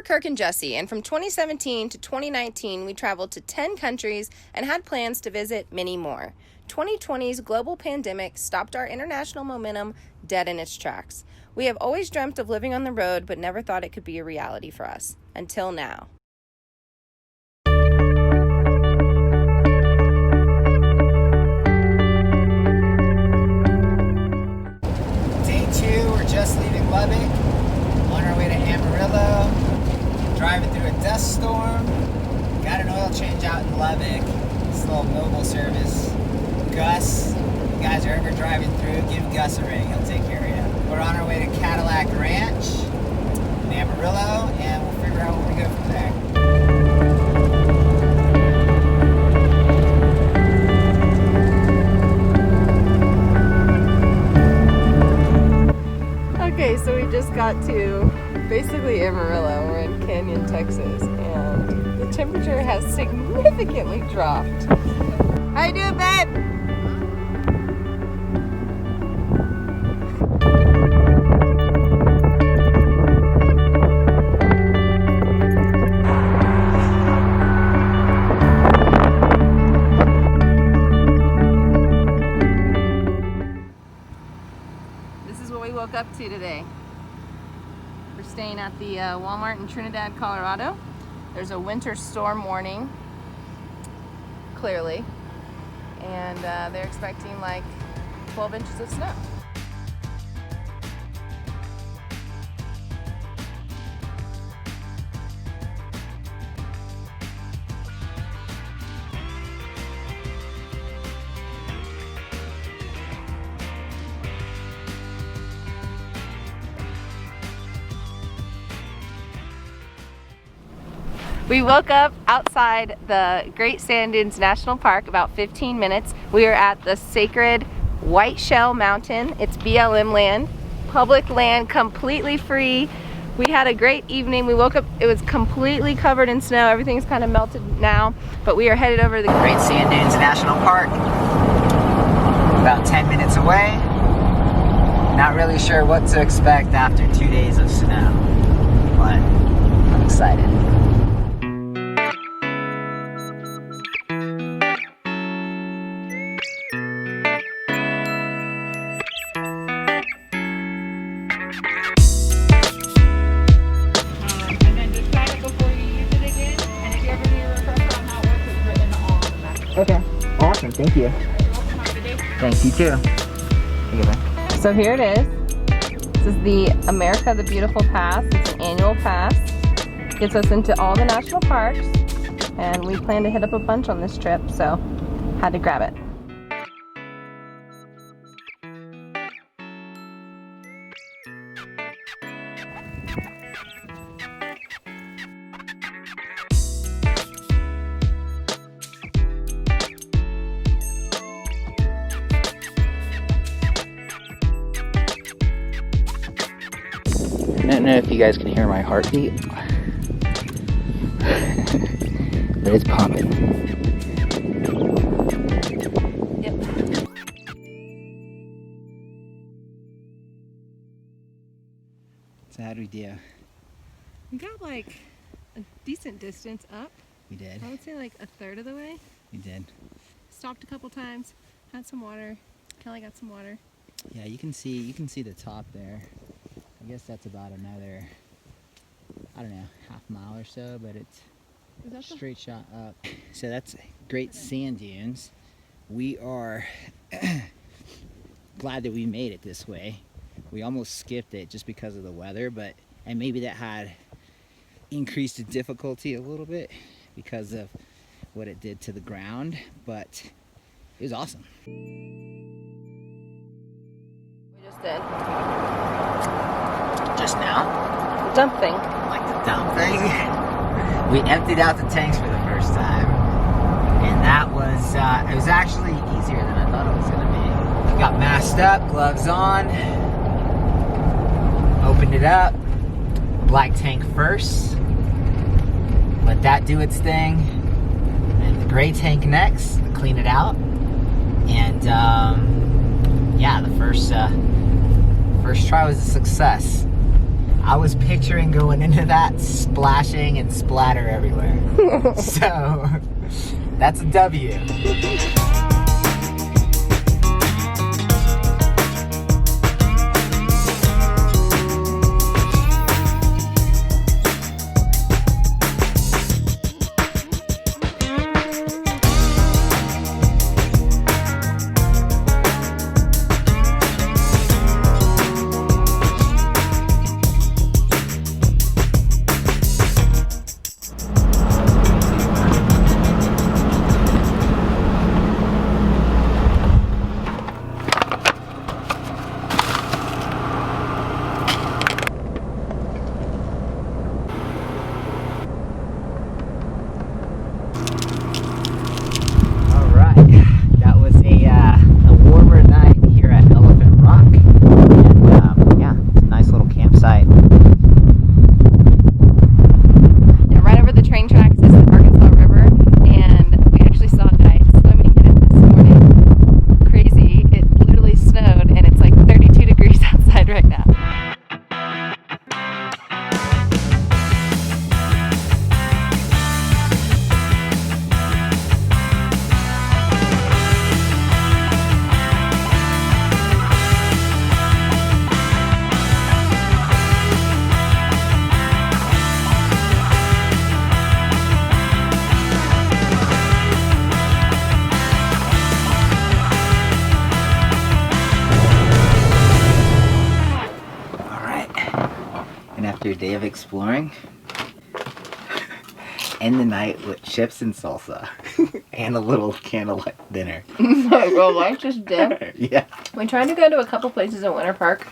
We're Kirk and Jesse, and from 2017 to 2019, we traveled to 10 countries and had plans to visit many more. 2020's global pandemic stopped our international momentum dead in its tracks. We have always dreamt of living on the road, but never thought it could be a reality for us. Until now. Day 2, we're just leaving Lubbock, on our way to Amarillo, driving through a dust storm. Got an oil change out in Lubbock. This little mobile service. Gus, if you guys are ever driving through, give Gus a ring. He'll take care of you. We're on our way to Cadillac Ranch in Amarillo, and we'll figure out where we go from there. Okay, so we just got to basically Amarillo. We're in Canyon, Texas, and the temperature has significantly dropped. How you doing, babe? This is what we woke up to today. We're staying at the Walmart in Trinidad, Colorado. There's a winter storm warning, clearly, and they're expecting like 12 inches of snow. We woke up outside the Great Sand Dunes National Park about 15 minutes. We are at the sacred White Shell Mountain. It's BLM land, public land, completely free. We had a great evening. We woke up, it was completely covered in snow. Everything's kind of melted now, but we are headed over to the Great Sand Dunes National Park. About 10 minutes away. Not really sure what to expect after 2 days of snow, but I'm excited. Okay, awesome, thank you. Thank you too. So here it is. This is the America the Beautiful Pass. It's an annual pass. Gets us into all the national parks, and we plan to hit up a bunch on this trip, so had to grab it. I don't know if you guys can hear my heartbeat, but it's pumping. Yep. So how'd we do? We got like a decent distance up. We did. I would say like a third of the way. We did. Stopped a couple times, had some water. Kelly got some water. Yeah, you can see the top there. I guess that's about another, I don't know, half mile or so, but it's straight shot up. So that's Great Sand Dunes. We are glad that we made it this way. We almost skipped it just because of the weather, and maybe that had increased the difficulty a little bit because of what it did to the ground, but it was awesome. We just did. Just now? Dumping. Like the dumping. We emptied out the tanks for the first time, and that was it was actually easier than I thought it was going to be. Got masked up, gloves on, opened it up, black tank first, let that do its thing, and the gray tank next to clean it out, and yeah, the first try was a success. I was picturing going into that, splashing and splatter everywhere. So, that's a W. After a day of exploring, end the night with chips and salsa and a little candlelight dinner. Righteous dip. Yeah. We tried to go to a couple places in Winter Park,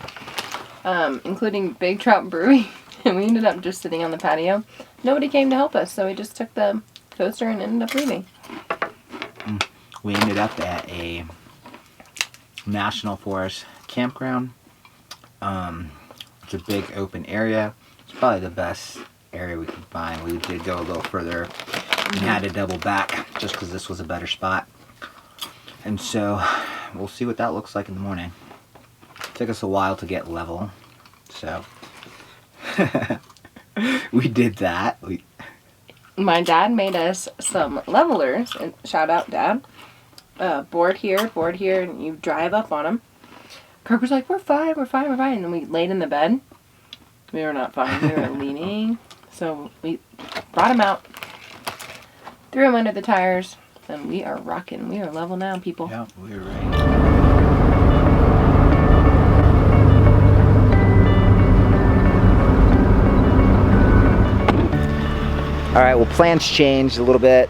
including Big Trout Brewery, and we ended up just sitting on the patio. Nobody came to help us, so we just took the coaster and ended up leaving. We ended up at a national forest campground. It's a big open area. It's probably the best area we could find. We did go a little further and had to double back just because this was a better spot. And so we'll see what that looks like in the morning. It took us a while to get level, so we did that. My dad made us some levelers, and shout out Dad. Board here, and you drive up on them. Kirk was like, we're fine. And then we laid in the bed. We were not fine. We were leaning. So we brought him out, threw him under the tires, and we are rocking. We are level now, people. Yeah, we're ready. All right, well, plans changed a little bit.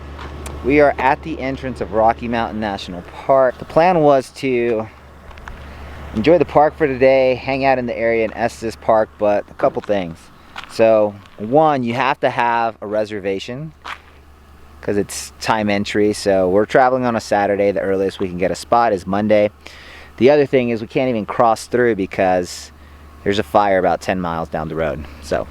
We are at the entrance of Rocky Mountain National Park. The plan was to enjoy the park for today, hang out in the area in Estes Park, but a couple things. So, one, you have to have a reservation because it's time entry. So we're traveling on a Saturday. The earliest we can get a spot is Monday. The other thing is we can't even cross through because there's a fire about 10 miles down the road. So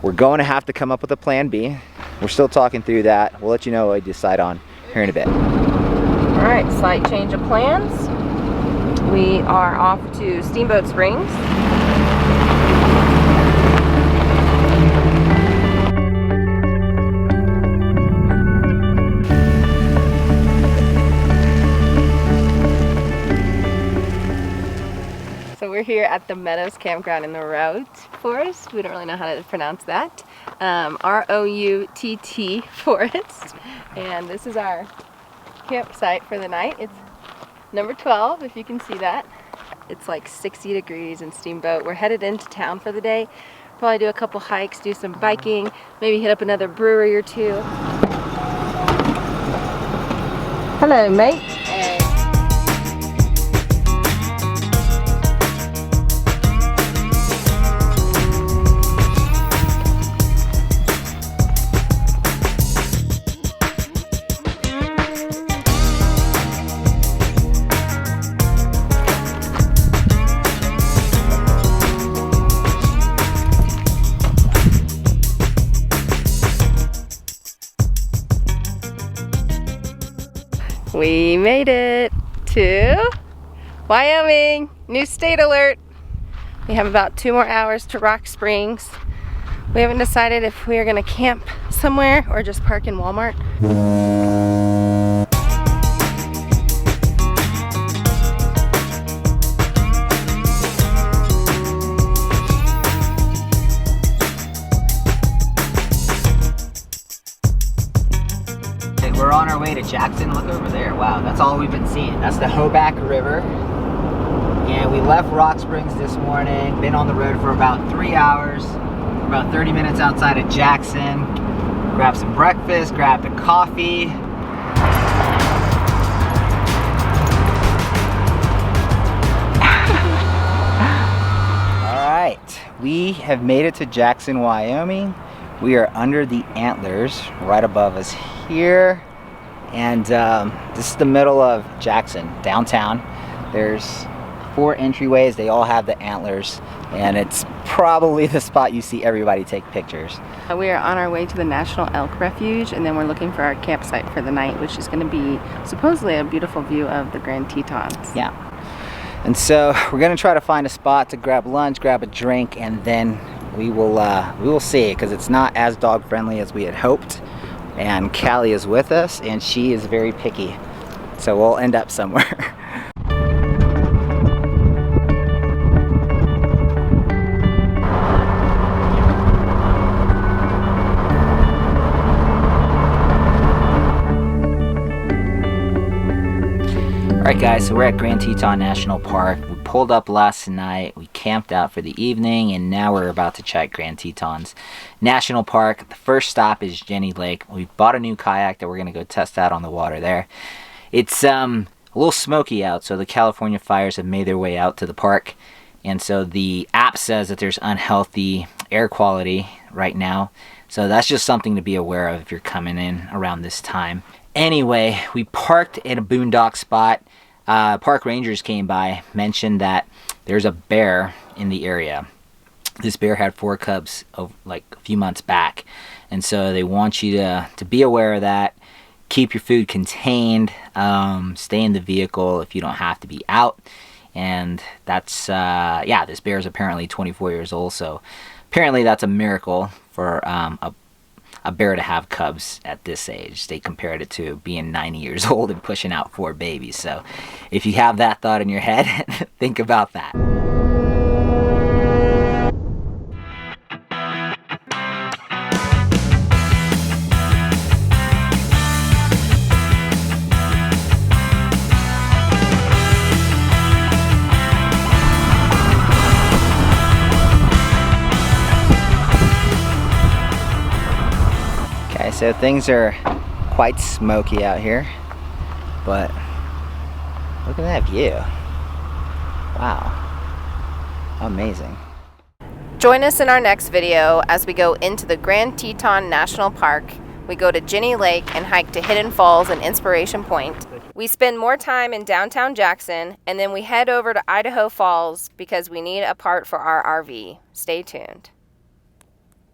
we're going to have to come up with a plan B. We're still talking through that. We'll let you know what we decide on here in a bit. All right, slight change of plans. We are off to Steamboat Springs. So we're here at the Meadows Campground in the Route Forest. We don't really know how to pronounce that. R-O-U-T-T Forest. And this is our campsite for the night. It's number 12, if you can see that. It's like 60 degrees in Steamboat. We're headed into town for the day. Probably do a couple hikes, do some biking, maybe hit up another brewery or two. Hello, mate. Hey. We made it to Wyoming. New state alert. We have about 2 more hours to Rock Springs. We haven't decided if we are gonna camp somewhere or just park in Walmart. We're on our way to Jackson. Look over there. Wow, that's all we've been seeing. That's the Hoback River. And we left Rock Springs this morning. Been on the road for about 3 hours. About 30 minutes outside of Jackson. Grabbed some breakfast, grabbed a coffee. All right, we have made it to Jackson, Wyoming. We are under the antlers right above us here. And this is the middle of Jackson, downtown. There's 4 entryways. They all have the antlers. And it's probably the spot you see everybody take pictures. We are on our way to the National Elk Refuge, and then we're looking for our campsite for the night, which is going to be supposedly a beautiful view of the Grand Tetons. Yeah. And so we're going to try to find a spot to grab lunch, grab a drink, and then we will see, because it's not as dog friendly as we had hoped. And Callie is with us, and she is very picky. So we'll end up somewhere. Alright guys, so we're at Grand Teton National Park. We pulled up last night, we camped out for the evening, and now we're about to check Grand Tetons National Park. The first stop is Jenny Lake. We bought a new kayak that we're going to go test out on the water there. It's a little smoky out, so the California fires have made their way out to the park. And so the app says that there's unhealthy air quality right now. So that's just something to be aware of if you're coming in around this time. Anyway, we parked at a boondock spot. Park rangers came by, mentioned that there's a bear in the area. This bear had 4 cubs like a few months back, and so they want you to be aware of that. Keep your food contained. Stay in the vehicle if you don't have to be out. And that's yeah, this bear is apparently 24 years old, so apparently that's a miracle for a bear to have cubs at this age. They compared it to being 90 years old and pushing out 4 babies. So if you have that thought in your head, think about that. So things are quite smoky out here, but look at that view. Wow, amazing. Join us in our next video as we go into the Grand Teton National Park. We go to Jenny Lake and hike to Hidden Falls and Inspiration Point. We spend more time in downtown Jackson, and then we head over to Idaho Falls because we need a part for our RV. Stay tuned.